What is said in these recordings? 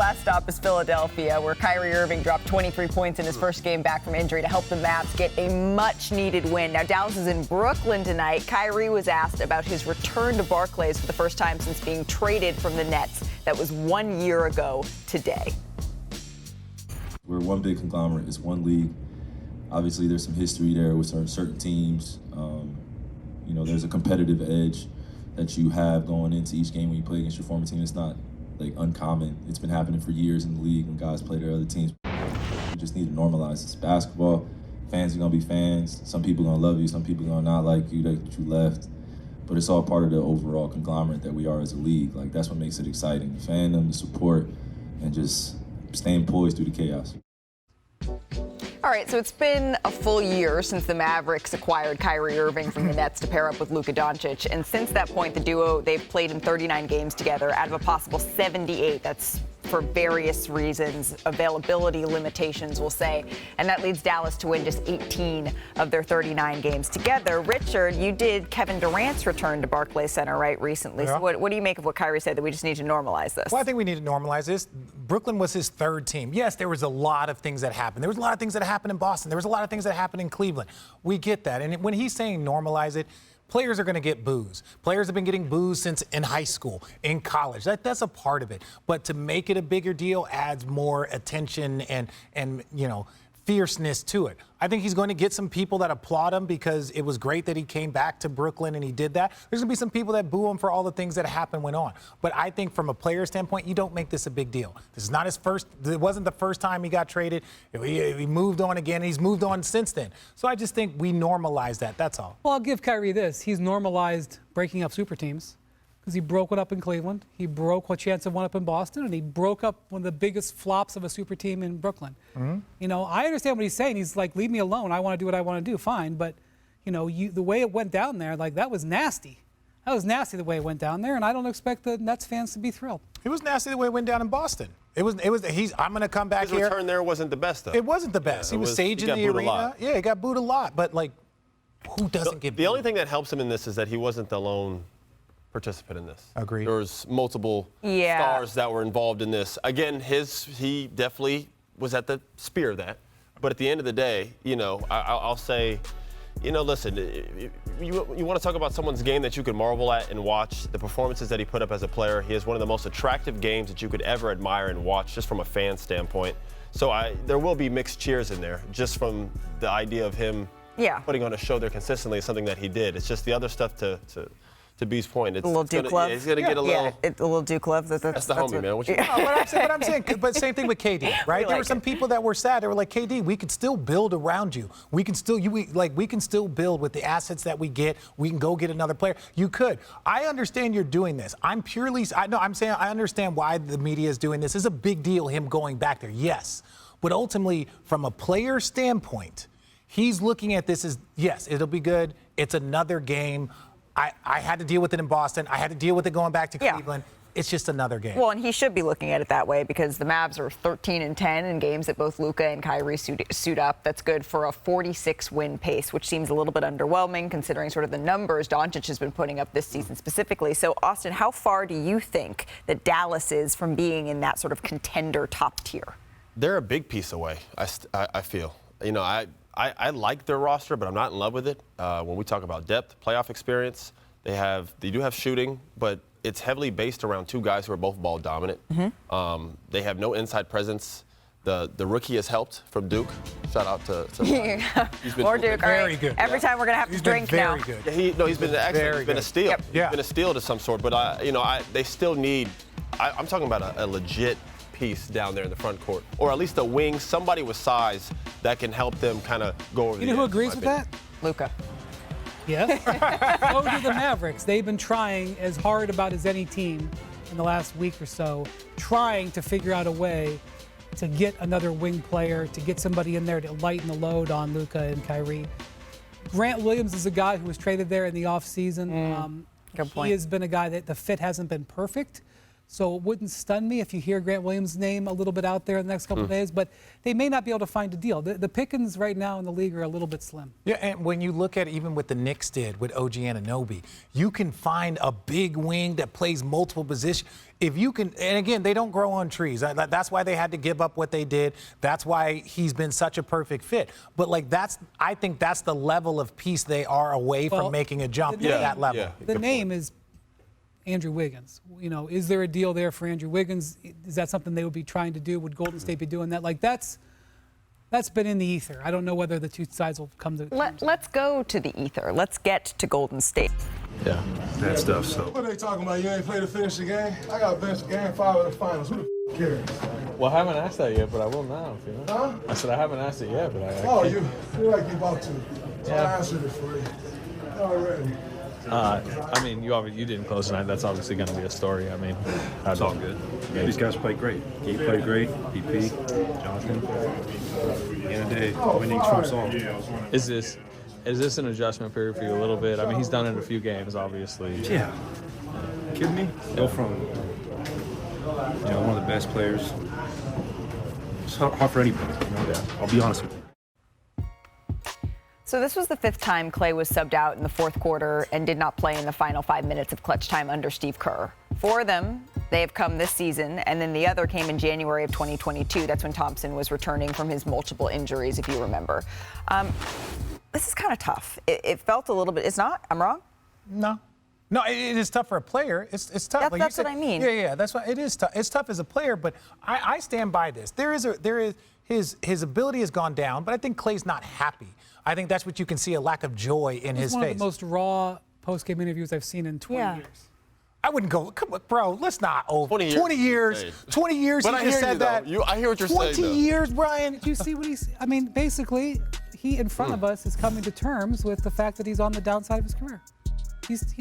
last stop is Philadelphia, where Kyrie Irving dropped 23 points in his first game back from injury to help the Mavs get a much-needed win. Now, Dallas is in Brooklyn tonight. Kyrie was asked about his return to Barclays for the first time since being traded from the Nets. That was 1 year ago today. We're one big conglomerate. It's one league. Obviously, there's some history there with certain teams. There's a competitive edge that you have going into each game when you play against your former team. It's not uncommon. It's been happening for years in the league when guys play their other teams. You just need to normalize this. Basketball, fans are gonna be fans. Some people are gonna love you, some people are gonna not like you that you left. But it's all part of the overall conglomerate that we are as a league. That's what makes it exciting. The fandom, the support, and just staying poised through the chaos. All right, so it's been a full year since the Mavericks acquired Kyrie Irving from the Nets to pair up with Luka Doncic. And since that point, the duo, they've played in 39 games together out of a possible 78. That's for various reasons, availability limitations, we'll say. And that leads Dallas to win just 18 of their 39 games together. Richard, you did Kevin Durant's return to Barclays Center, right, recently. Yeah. So what do you make of what Kyrie said, that we just need to normalize this? Well, I think we need to normalize this. Brooklyn was his third team. Yes, there was a lot of things that happened. There was a lot of things that happened in Boston. There was a lot of things that happened in Cleveland. We get that. And when he's saying normalize it, players are going to get boos. Players have been getting boos since in high school, in college. That's a part of it. But to make it a bigger deal adds more attention and fierceness to it. I think he's going to get some people that applaud him because it was great that he came back to Brooklyn and he did that. There's going to be some people that boo him for all the things that happened went on. But I think from a player standpoint, you don't make this a big deal. This is not his first. It wasn't the first time he got traded. He moved on again. He's moved on since then. So I just think we normalize that. That's all. Well, I'll give Kyrie this. He's normalized breaking up super teams because he broke it up in Cleveland. He broke what chance of one up in Boston, and he broke up one of the biggest flops of a super team in Brooklyn. Mm-hmm. I understand what he's saying. He's like, leave me alone. I want to do what I want to do. Fine. But, the way it went down there, that was nasty. That was nasty the way it went down there, and I don't expect the Nets fans to be thrilled. It was nasty the way it went down in Boston. I'm going to come back His here. His return there wasn't the best, though. It wasn't the best. He was saging the arena. Yeah, he got booed a lot. But, who doesn't get booed? The only thing that helps him in this is that he wasn't the lone participant in this. Agreed. There was multiple stars that were involved in this. Again, he definitely was at the spear of that. But at the end of the day, I'll say, listen, you want to talk about someone's game that you could marvel at and watch, the performances that he put up as a player. He has one of the most attractive games that you could ever admire and watch, just from a fan standpoint. So there will be mixed cheers in there, just from the idea of him putting on a show there consistently is something that he did. It's just the other stuff to B's point. It's a little Duke love. He's going to get a little. Yeah, a little Duke love. That's the homie, man. What you But I'm saying, but same thing with KD, right? There were some people that were sad. They were like, KD, we can still build around you. We can still build with the assets that we get. We can go get another player. You could. I understand you're doing this. I'm saying I understand why the media is doing this. It's a big deal, him going back there. Yes. But ultimately, from a player standpoint, he's looking at this as, yes, it'll be good. It's another game. I had to deal with it in Boston. I had to deal with it going back to Cleveland. It's just another game. Well, and he should be looking at it that way because the Mavs are 13-10 in games that both Luka and Kyrie suit up. That's good for a 46-win pace, which seems a little bit underwhelming considering sort of the numbers Doncic has been putting up this season specifically. So, Austin, how far do you think that Dallas is from being in that sort of contender top tier? They're a big piece away, I feel. I like their roster, but I'm not in love with it. When we talk about depth, playoff experience, they do have shooting, but it's heavily based around two guys who are both ball dominant. Mm-hmm. They have no inside presence. The rookie has helped from Duke. Shout out to he's been Duke. Very good. Every time we're gonna have to drink now. Very good. Yeah, he's been excellent. He's been a steal. Yep. He's been a steal to some sort. But they still need. I'm talking about a legit piece down there in the front court, or at least a wing, somebody with size that can help them kind of go over. You know who agrees with that? Luka. Yes. So do the Mavericks. They've been trying as hard about as any team in the last week or so, trying to figure out a way to get another wing player, to get somebody in there to lighten the load on Luka and Kyrie. Grant Williams is a guy who was traded there in the offseason. Good point. He has been a guy that the fit hasn't been perfect. So it wouldn't stun me if you hear Grant Williams' name a little bit out there in the next couple of days, but they may not be able to find a deal. The pickings right now in the league are a little bit slim. Yeah, and when you look at even what the Knicks did with OG Anunoby, you can find a big wing that plays multiple positions. if you can, and again, they don't grow on trees. That's why they had to give up what they did. That's why he's been such a perfect fit. But like I think that's the level of peace they are away from making a jump to that level. Yeah, the name is Andrew Wiggins. You know, is there a deal there for Andrew Wiggins? Is that something they would be trying to do? Would Golden State be doing that? Like that's been in the ether. I don't know whether the two sides will come to. Let's go to the ether. Let's get to Golden State. Yeah, that stuff. So. What are they talking about? You ain't played to finish the game? I got benched game 5 of the finals. Who the cares? Well, I haven't asked that yet, but I will now. You know? Huh? I said I haven't asked it yet, but I. Oh, you're like you're about to. So Yeah. I answered it for you. Already. I mean, you didn't close tonight. That's obviously going to be a story. I mean, It's all good. Yeah, these guys played great. He played great. PP, Jonathan. At the end of the day, winning trumps all. Is this an adjustment period for you a little bit? I mean, he's done it in a few games, obviously. Yeah. Kidding me? Go from one of the best players. It's hard for anybody. I'll be honest with you. So this was the 5th time Klay was subbed out in the 4th quarter and did not play in the final 5 minutes of clutch time under Steve Kerr. 4 of them, they have come this season, and then the other came in January of 2022. That's when Thompson was returning from his multiple injuries, if you remember. This is kind of tough. It felt a little bit. It's not? I'm wrong? No, it is tough for a player. It's tough. That's what I mean. Yeah, that's why it is tough. It's tough as a player, but I stand by this. There is his ability has gone down, but I think Klay's not happy. I think that's what you can see, a lack of joy in his face. It's one of the most raw post-game interviews I've seen in 20 years. I wouldn't go, come on, bro, let's not 20 years. 20 years. Hey. 20 years But he I just hear said you, though. that. I hear what you're saying, 20 though. years, Brian. Do you see what I mean, basically, he in front of us is coming to terms with the fact that he's on the downside of his career. He's,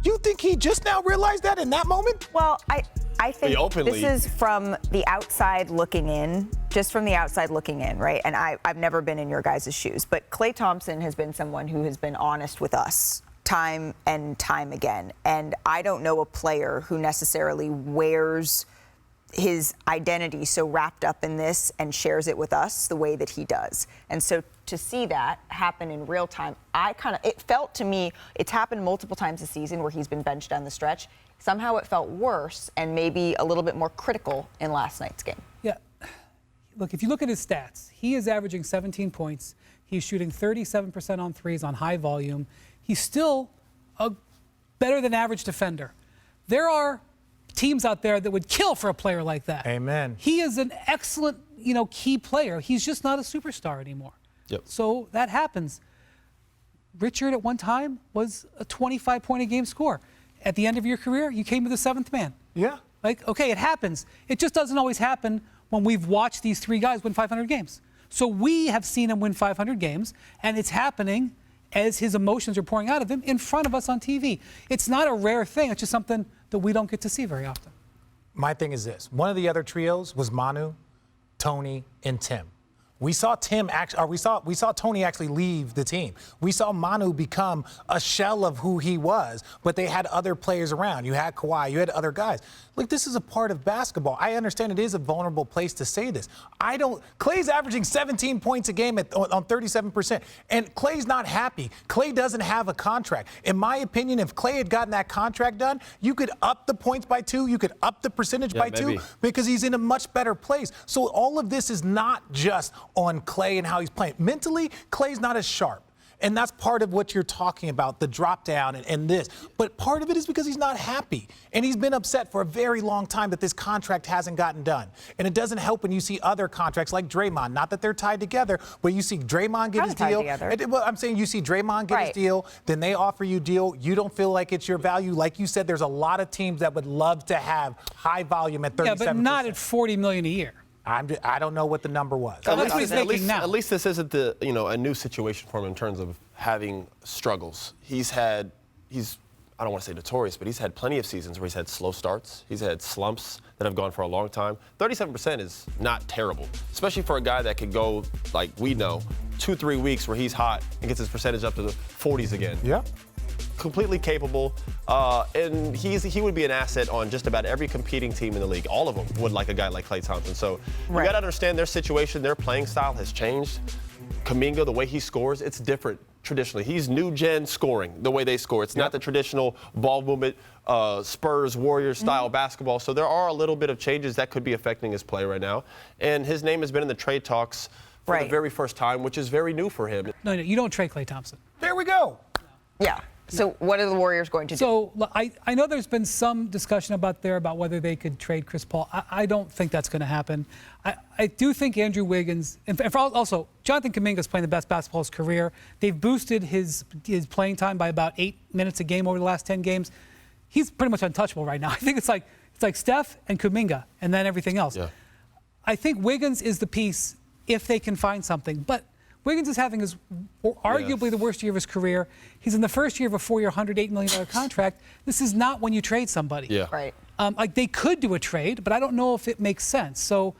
You think he just now realized that in that moment? Well, I think openly- this is from the outside looking in, just from the outside looking in, right? And I've never been in your guys' shoes, but Klay Thompson has been someone who has been honest with us time and time again. And I don't know a player who necessarily wears his identity so wrapped up in this and shares it with us the way that he does. And so to see that happen in real time, it felt to me, it's happened multiple times this season where he's been benched down the stretch. Somehow it felt worse and maybe a little bit more critical in last night's game. Yeah. Look, if you look at his stats, he is averaging 17 points. He's shooting 37% on threes on high volume. He's still a better than average defender. There are teams out there that would kill for a player like that. Amen. He is an excellent, key player. He's just not a superstar anymore. Yep. So that happens. Richard at one time was a 25-point-a-game scorer. At the end of your career, you came to the 7th man. Yeah. Like, okay, it happens. It just doesn't always happen when we've watched these 3 guys win 500 games. So we have seen him win 500 games, and it's happening as his emotions are pouring out of him in front of us on TV. It's not a rare thing. It's just something that we don't get to see very often. My thing is this. One of the other trios was Manu, Tony, and Tim. We saw we saw Tony actually leave the team. We saw Manu become a shell of who he was, but they had other players around. You had Kawhi, you had other guys. Look, this is a part of basketball. I understand it is a vulnerable place to say this. Klay's averaging 17 points a game on 37%, and Klay's not happy. Klay doesn't have a contract. In my opinion, if Klay had gotten that contract done, you could up the points by 2, you could up the percentage by maybe. 2, because he's in a much better place. So all of this is not just on Klay and how he's playing. Mentally, Klay's not as sharp. And that's part of what you're talking about, the drop down and this. But part of it is because he's not happy. And he's been upset for a very long time that this contract hasn't gotten done. And it doesn't help when you see other contracts like Draymond. Not that they're tied together, but you see Draymond get his deal. Well, I'm saying you see Draymond get his deal, then they offer you a deal. You don't feel like it's your value. Like you said, there's a lot of teams that would love to have high volume at 37%. Yeah, but not at $40 million a year. I don't know what the number was. That's what he's making now. At least this isn't a new situation for him in terms of having struggles. He's I don't want to say notorious, but he's had plenty of seasons where he's had slow starts. He's had slumps that have gone for a long time. 37% is not terrible, especially for a guy that could go, like we know, 2-3 weeks where he's hot and gets his percentage up to the 40s again. Yeah. Completely capable, and he would be an asset on just about every competing team in the league. All of them would like a guy like Klay Thompson. So you got to understand their situation, their playing style has changed. Kuminga, the way he scores, it's different traditionally. He's new gen scoring, the way they score. It's not the traditional ball movement, Spurs, Warriors style basketball. So there are a little bit of changes that could be affecting his play right now. And his name has been in the trade talks for the very first time, which is very new for him. No, you don't trade Klay Thompson. There we go. Yeah. So what are the Warriors going to do? So I know there's been some discussion about whether they could trade Chris Paul. I don't think that's going to happen. I do think Andrew Wiggins, and also Jonathan Kuminga is playing the best basketball of his career. They've boosted his playing time by about 8 minutes a game over the last 10 games. He's pretty much untouchable right now. I think it's like Steph and Kuminga and then everything else. Yeah. I think Wiggins is the piece if they can find something. But Wiggins is having arguably the worst year of his career. He's in the first year of a 4-year, $108 million contract. This is not when you trade somebody. Yeah. Right. Like they could do a trade, but I don't know if it makes sense. So,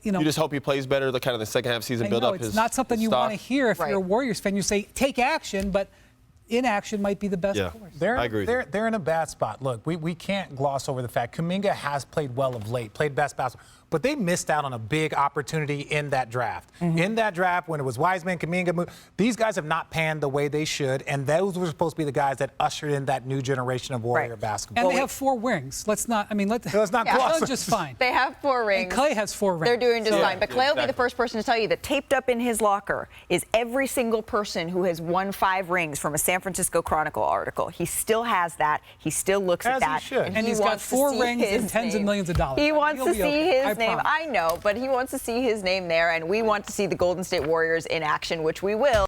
you just hope he plays better. The kind of the second half season build up his. It's not something you want to hear if you're a Warriors fan. You say take action, but inaction might be the best course. I agree. They're in a bad spot. Look, we can't gloss over the fact Kuminga has played well of late, played best basketball, but they missed out on a big opportunity in that draft. In that draft, when it was Wiseman, Kuminga, these guys have not panned the way they should, and those were supposed to be the guys that ushered in that new generation of Warrior basketball. And they have 4 rings. Let's not gloss. They're just fine. They have 4 rings. And Klay has 4 rings. They're doing just fine. But Klay will be the exactly. first person to tell you that taped up in his locker is every single person who has won 5 rings from a San Francisco Chronicle article. He still has that. He still looks at that. He should. And he's got wants to 4 see rings and his tens of name. millions of dollars. He wants He'll to be see okay. his name. Promise. I know, but he wants to see his name there, and we want to see the Golden State Warriors in action, which we will.